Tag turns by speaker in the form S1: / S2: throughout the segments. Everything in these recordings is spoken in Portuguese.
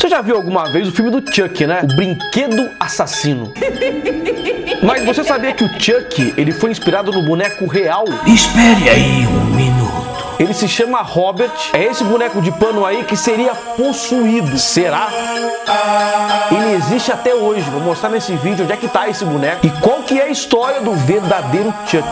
S1: Você já viu alguma vez o filme do Chuck, né? O Brinquedo Assassino. Mas você sabia que o Chuck, ele foi inspirado no boneco real?
S2: Espere aí um minuto.
S1: Ele se chama Robert. É esse boneco de pano aí que seria possuído. Será? Ele existe até hoje. Vou mostrar nesse vídeo onde é que tá esse boneco e qual que é a história do verdadeiro Chuck.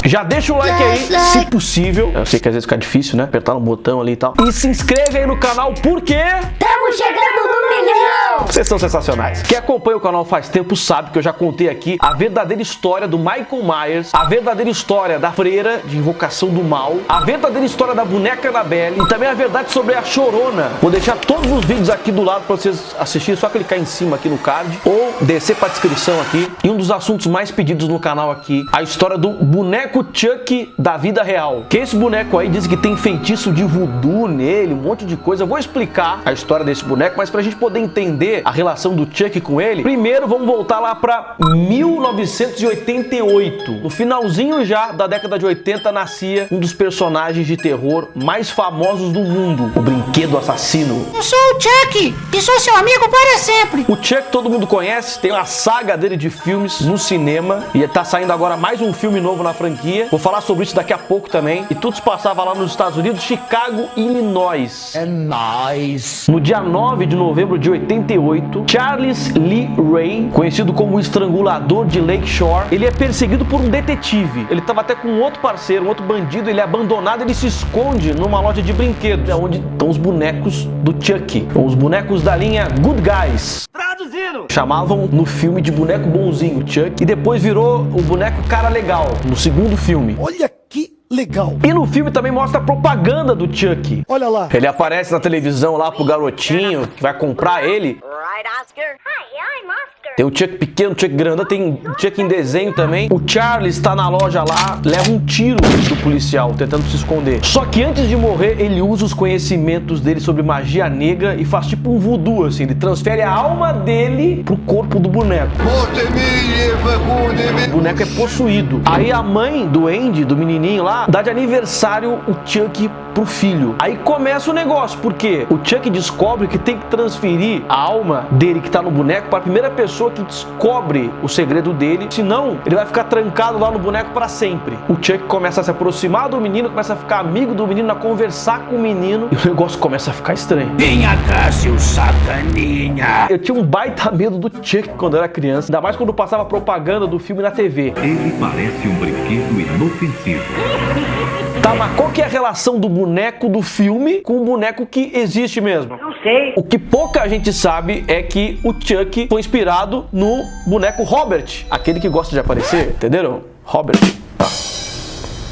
S1: Já deixa o like aí, se possível. Eu sei que às vezes fica difícil, né? Apertar um botão ali e tal. E se inscreve aí no canal, porque
S3: estamos chegando no milhão!
S1: Vocês são sensacionais. Quem acompanha o canal faz tempo sabe que eu já contei aqui a verdadeira história do Michael Myers, a verdadeira história da freira de Invocação do Mal, a verdadeira história da boneca Annabelle e também a verdade sobre a Chorona. Vou deixar todos os vídeos aqui do lado para vocês assistirem, só clicar em cima aqui no card ou descer para a descrição aqui. E um dos assuntos mais pedidos no canal aqui, a história do boneco Chuck da vida real. Que esse boneco aí diz que tem feitiço de voodoo nele, um monte de coisa. Eu vou explicar a história desse boneco, mas pra gente poder entender a relação do Chuck com ele, primeiro vamos voltar lá pra 1988. No finalzinho já da década de 80 nascia um dos personagens de terror mais famosos do mundo, o Brinquedo Assassino.
S3: Eu sou o Chuck e sou seu amigo para sempre.
S1: O Chuck todo mundo conhece, tem uma saga dele de filmes no cinema e tá saindo agora mais um filme novo na franquia. Vou falar sobre isso daqui a pouco também. E tudo se passava lá nos Estados Unidos, Chicago, Illinois.
S2: É nóis.
S1: No dia 9 de novembro de 88, Charles Lee Ray, conhecido como o Estrangulador de Lake Shore, ele é perseguido por um detetive. Ele estava até com um outro parceiro, um outro bandido, ele é abandonado, ele se esconde numa loja de brinquedos, é onde estão os bonecos do Chuck, os bonecos da linha Good Guys.
S2: Traduzindo.
S1: Chamavam no filme de boneco bonzinho Chuck e depois virou o boneco cara legal no segundo filme.
S4: Olha que legal.
S1: E no filme também mostra a propaganda do Chuck.
S4: Olha lá.
S1: Ele aparece na televisão lá pro garotinho que vai comprar ele.
S3: Right, Oscar? Hi, I'm Oscar.
S1: Tem o Chuck pequeno, o Chuck grande, tem o Chuck em desenho também. O Charlie está na loja lá, leva um tiro do policial, tentando se esconder. Só que antes de morrer, ele usa os conhecimentos dele sobre magia negra e faz tipo um voodoo, assim. Ele transfere a alma dele pro corpo do boneco. O boneco é possuído. Aí a mãe do Andy, do menininho lá, dá de aniversário o Chuck pro filho. Aí começa o negócio, porque o Chuck descobre que tem que transferir a alma dele que tá no boneco para a primeira pessoa que descobre o segredo dele, senão ele vai ficar trancado lá no boneco para sempre. O Chuck começa a se aproximar do menino, começa a ficar amigo do menino, a conversar com o menino, e o negócio começa a ficar estranho.
S2: Venha cá, seu sacaninha.
S1: Eu tinha um baita medo do Chuck quando eu era criança, ainda mais quando passava propaganda do filme na TV.
S5: Ele parece um brinquedo inofensivo.
S1: Tá, mas qual que é a relação do boneco do filme com o boneco que existe mesmo?
S3: Não sei.
S1: O que pouca gente sabe é que o Chuck foi inspirado no boneco Robert, aquele que gosta de aparecer, entenderam? Robert.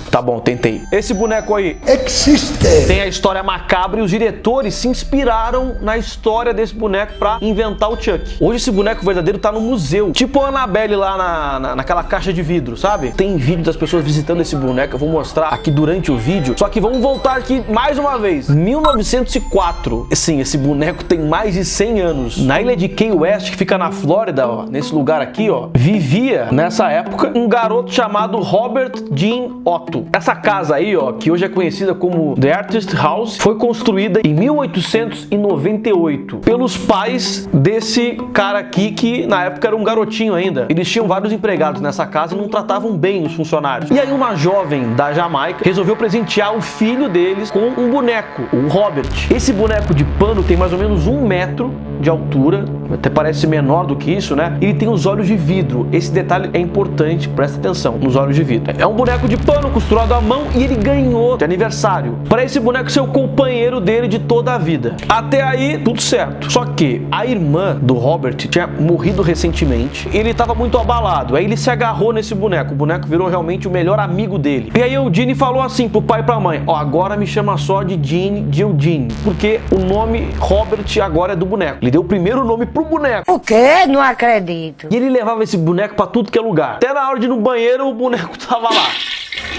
S1: Tá bom, tentei. Esse boneco aí
S4: Existe.
S1: tem a história macabra e os diretores se inspiraram na história desse boneco pra inventar o Chuck. Hoje esse boneco verdadeiro tá no museu, tipo a Annabelle lá naquela caixa de vidro, sabe? Tem vídeo das pessoas visitando esse boneco, eu vou mostrar aqui durante o vídeo. Só que vamos voltar aqui mais uma vez. 1904. Sim, esse boneco tem mais de 100 anos. Na ilha de Key West, que fica na Flórida, ó, nesse lugar aqui, ó, vivia nessa época um garoto chamado Robert Jean Otto. Essa casa aí, ó, que hoje é conhecida como The Artist House, foi construída em 1898 pelos pais desse cara aqui, que na época era um garotinho ainda. Eles tinham vários empregados nessa casa e não tratavam bem os funcionários. E aí uma jovem da Jamaica resolveu presentear o filho deles com um boneco, o Robert. Esse boneco de pano tem mais ou menos 1 metro de altura, até parece menor do que isso, né? Ele tem os olhos de vidro. Esse detalhe é importante, presta atenção, nos olhos de vidro. É um boneco de pano costurado à mão e ele ganhou de aniversário para esse boneco ser o companheiro dele de toda a vida. Até aí, tudo certo. Só que a irmã do Robert tinha morrido recentemente. Ele estava muito abalado. Aí ele se agarrou nesse boneco. O boneco virou realmente o melhor amigo dele. E aí o Gene falou assim pro pai e pra mãe: ó, agora me chama só de Gene, de Eugene, porque o nome Robert agora é do boneco. Ele deu o primeiro nome pro boneco.
S3: O quê? Não acredito.
S1: E ele levava esse boneco pra tudo que é lugar. Até na hora de ir no banheiro, o boneco tava lá.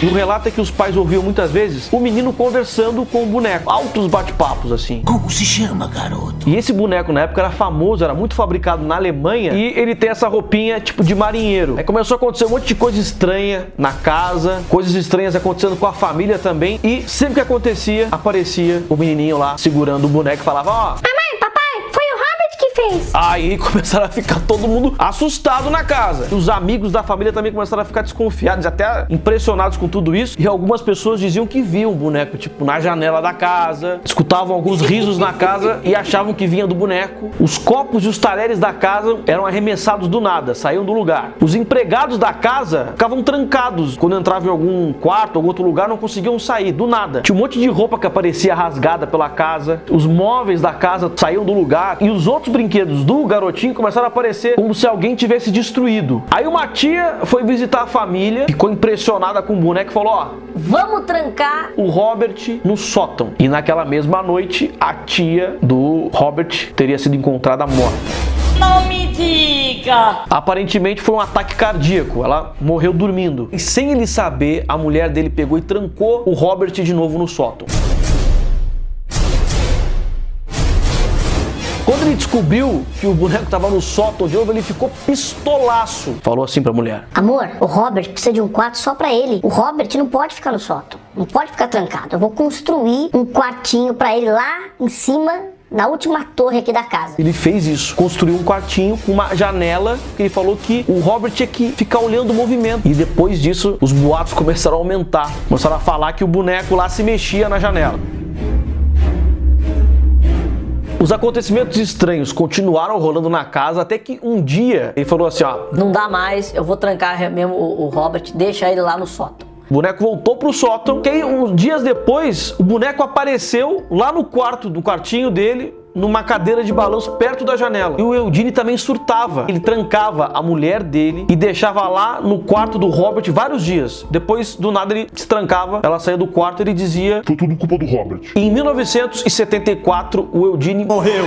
S1: E o relato é que os pais ouviam muitas vezes o menino conversando com o boneco. Altos bate-papos, assim.
S2: Como se chama, garoto?
S1: E esse boneco na época era famoso, era muito fabricado na Alemanha. E ele tem essa roupinha tipo de marinheiro. Aí começou a acontecer um monte de coisa estranha na casa. Coisas estranhas acontecendo com a família também. E sempre que acontecia, aparecia o menininho lá segurando o boneco e falava: ó,
S3: Mamãe, papai, foi o Robert que fez.
S1: Aí começaram a ficar todo mundo assustado na casa. E os amigos da família também começaram a ficar desconfiados, até impressionados com tudo isso. E algumas pessoas diziam que viam o boneco, tipo, na janela da casa, escutavam alguns risos na casa e achavam que vinha do boneco. Os copos e os talheres da casa eram arremessados do nada, saíam do lugar. Os empregados da casa ficavam trancados. Quando entravam em algum quarto, algum outro lugar, não conseguiam sair, do nada. Tinha um monte de roupa que aparecia rasgada pela casa. Os móveis da casa saíam do lugar. E os outros brinquedos do garotinho começaram a aparecer como se alguém tivesse destruído. Aí uma tia foi visitar a família, ficou impressionada com o boneco e falou: ó,
S6: vamos trancar
S1: o Robert no sótão. E naquela mesma noite, a tia do Robert teria sido encontrada morta.
S6: Não me diga!
S1: Aparentemente foi um ataque cardíaco, ela morreu dormindo. E sem ele saber, a mulher dele pegou e trancou o Robert de novo no sótão. Quando ele descobriu que o boneco estava no sótão de novo, ele ficou pistolaço. Falou assim pra mulher:
S3: Amor, o Robert precisa de um quarto só pra ele. O Robert não pode ficar no sótão. Não pode ficar trancado. Eu vou construir um quartinho pra ele lá em cima, na última torre aqui da casa.
S1: Ele fez isso, construiu um quartinho com uma janela, que ele falou que o Robert tinha que ficar olhando o movimento. E depois disso, os boatos começaram a aumentar. Começaram a falar que o boneco lá se mexia na janela. Os acontecimentos estranhos continuaram rolando na casa até que um dia ele falou assim: ó,
S6: Não dá mais, eu vou trancar mesmo o Robert, deixa ele lá no sótão.
S1: o boneco voltou pro sótão. E aí, uns dias depois, o boneco apareceu lá no quartinho dele, numa cadeira de balanço perto da janela. E o Eugene também surtava. Ele trancava a mulher dele e deixava lá no quarto do Robert vários dias. Depois, do nada, ele se trancava, ela saía do quarto e ele dizia:
S7: foi tudo culpa do Robert.
S1: Em 1974, o Eugene morreu.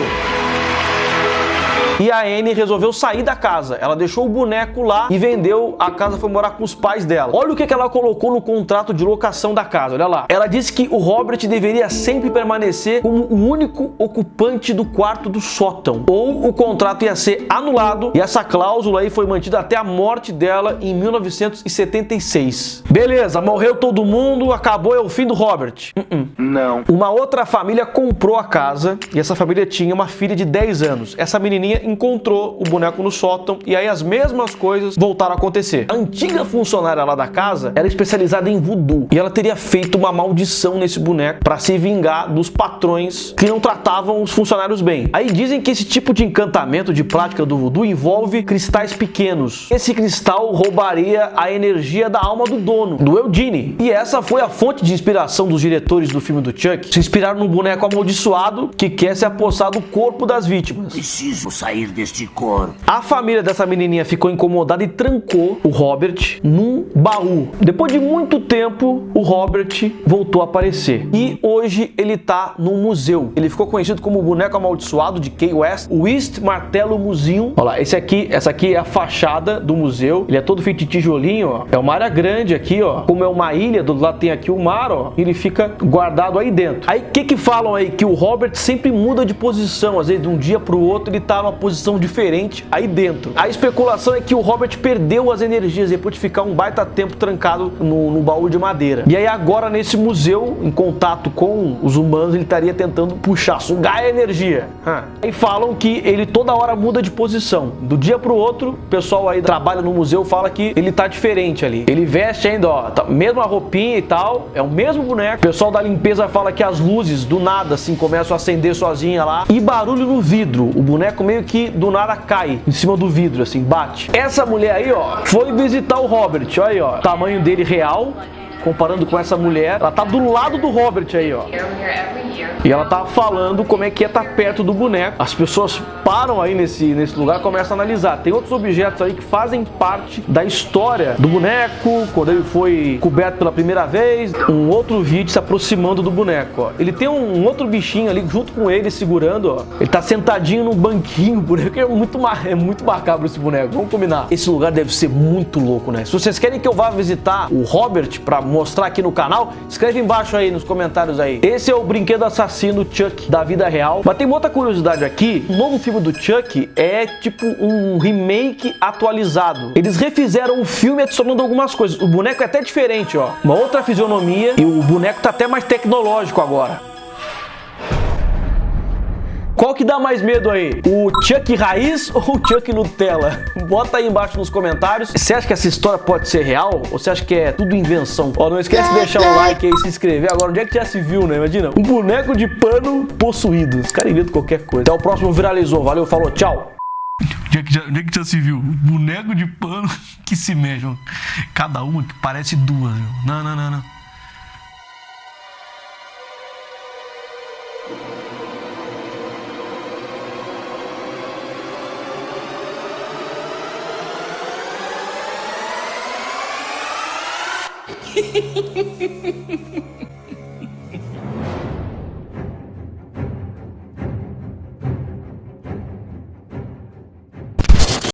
S1: E a Anne resolveu sair da casa. Ela deixou o boneco lá e vendeu a casa, foi morar com os pais dela. Olha o que ela colocou no contrato de locação da casa, olha lá. Ela disse que o Robert deveria sempre permanecer como o único ocupante do quarto do sótão, ou o contrato ia ser anulado, e essa cláusula aí foi mantida até a morte dela em 1976. Beleza, morreu todo mundo, acabou, é o fim do Robert.
S5: Não.
S1: Uma outra família comprou a casa e essa família tinha uma filha de 10 anos. Essa menininha encontrou o boneco no sótão e aí as mesmas coisas voltaram a acontecer. A antiga funcionária lá da casa era especializada em voodoo e ela teria feito uma maldição nesse boneco para se vingar dos patrões que não tratavam os funcionários bem. Aí dizem que esse tipo de encantamento, de prática do voodoo, envolve cristais pequenos. Esse cristal roubaria a energia da alma do dono, do Eugene. E essa foi a fonte de inspiração dos diretores do filme do Chuck. Se inspiraram no boneco amaldiçoado que quer se apossar do corpo das vítimas.
S2: Preciso sair deste corpo.
S1: A família dessa menininha ficou incomodada e trancou o Robert num baú. Depois de muito tempo, o Robert voltou a aparecer. E hoje ele tá num museu. Ele ficou conhecido como o boneco amaldiçoado de Key West, o East Martello Museum. Olha lá, essa aqui é a fachada do museu. Ele é todo feito de tijolinho, ó. É uma área grande aqui, ó. Como é uma ilha, do lado tem aqui o mar, ó. Ele fica guardado aí dentro. Aí, o que falam aí? Que o Robert sempre muda de posição. Às vezes, de um dia pro outro, ele tá numa posição diferente aí dentro. A especulação é que o Robert perdeu as energias depois de ficar um baita tempo trancado no baú de madeira. E aí agora nesse museu, em contato com os humanos, ele estaria tentando puxar, sugar a energia. Aí falam que ele toda hora muda de posição. Do dia pro outro, o pessoal aí que trabalha no museu fala que ele tá diferente ali. Ele veste ainda, ó, mesma roupinha e tal, é o mesmo boneco. O pessoal da limpeza fala que as luzes do nada assim começam a acender sozinha lá. E barulho no vidro. O boneco meio que do nada cai em cima do vidro, assim, bate. Essa mulher aí, ó, foi visitar o Robert, olha aí, ó, tamanho dele real. comparando com essa mulher. Ela tá do lado do Robert aí, ó. E ela tá falando como é que é estar perto do boneco. As pessoas param aí nesse lugar e começam a analisar. Tem outros objetos aí que fazem parte da história do boneco, quando ele foi coberto pela primeira vez. Um outro vídeo se aproximando do boneco, ó. Ele tem um outro bichinho ali junto com ele, segurando, ó. Ele tá sentadinho num banquinho, o boneco é muito macabro esse boneco, vamos combinar. Esse lugar deve ser muito louco, né? Se vocês querem que eu vá visitar o Robert pra mostrar aqui no canal, escreve embaixo aí nos comentários aí. Esse é o brinquedo assassino Chuck da vida real. Mas tem uma outra curiosidade aqui, o novo filme do Chuck é tipo um remake atualizado. Eles refizeram o filme adicionando algumas coisas. O boneco é até diferente, ó. Uma outra fisionomia e o boneco tá até mais tecnológico agora. Qual que dá mais medo aí? O Chuck raiz ou o Chuck Nutella? Bota aí embaixo nos comentários. Você acha que essa história pode ser real? Ou você acha que é tudo invenção? Ó, não esquece de deixar o like aí e se inscrever. Agora, onde é que já se viu, né? Imagina, um boneco de pano possuído. Os caras inventam qualquer coisa. Até o próximo Viralizou. Valeu, falou, tchau. Onde é que já se viu? Um boneco de pano que se mexe. Cada uma que parece duas. Viu? Não.
S7: Hehehehe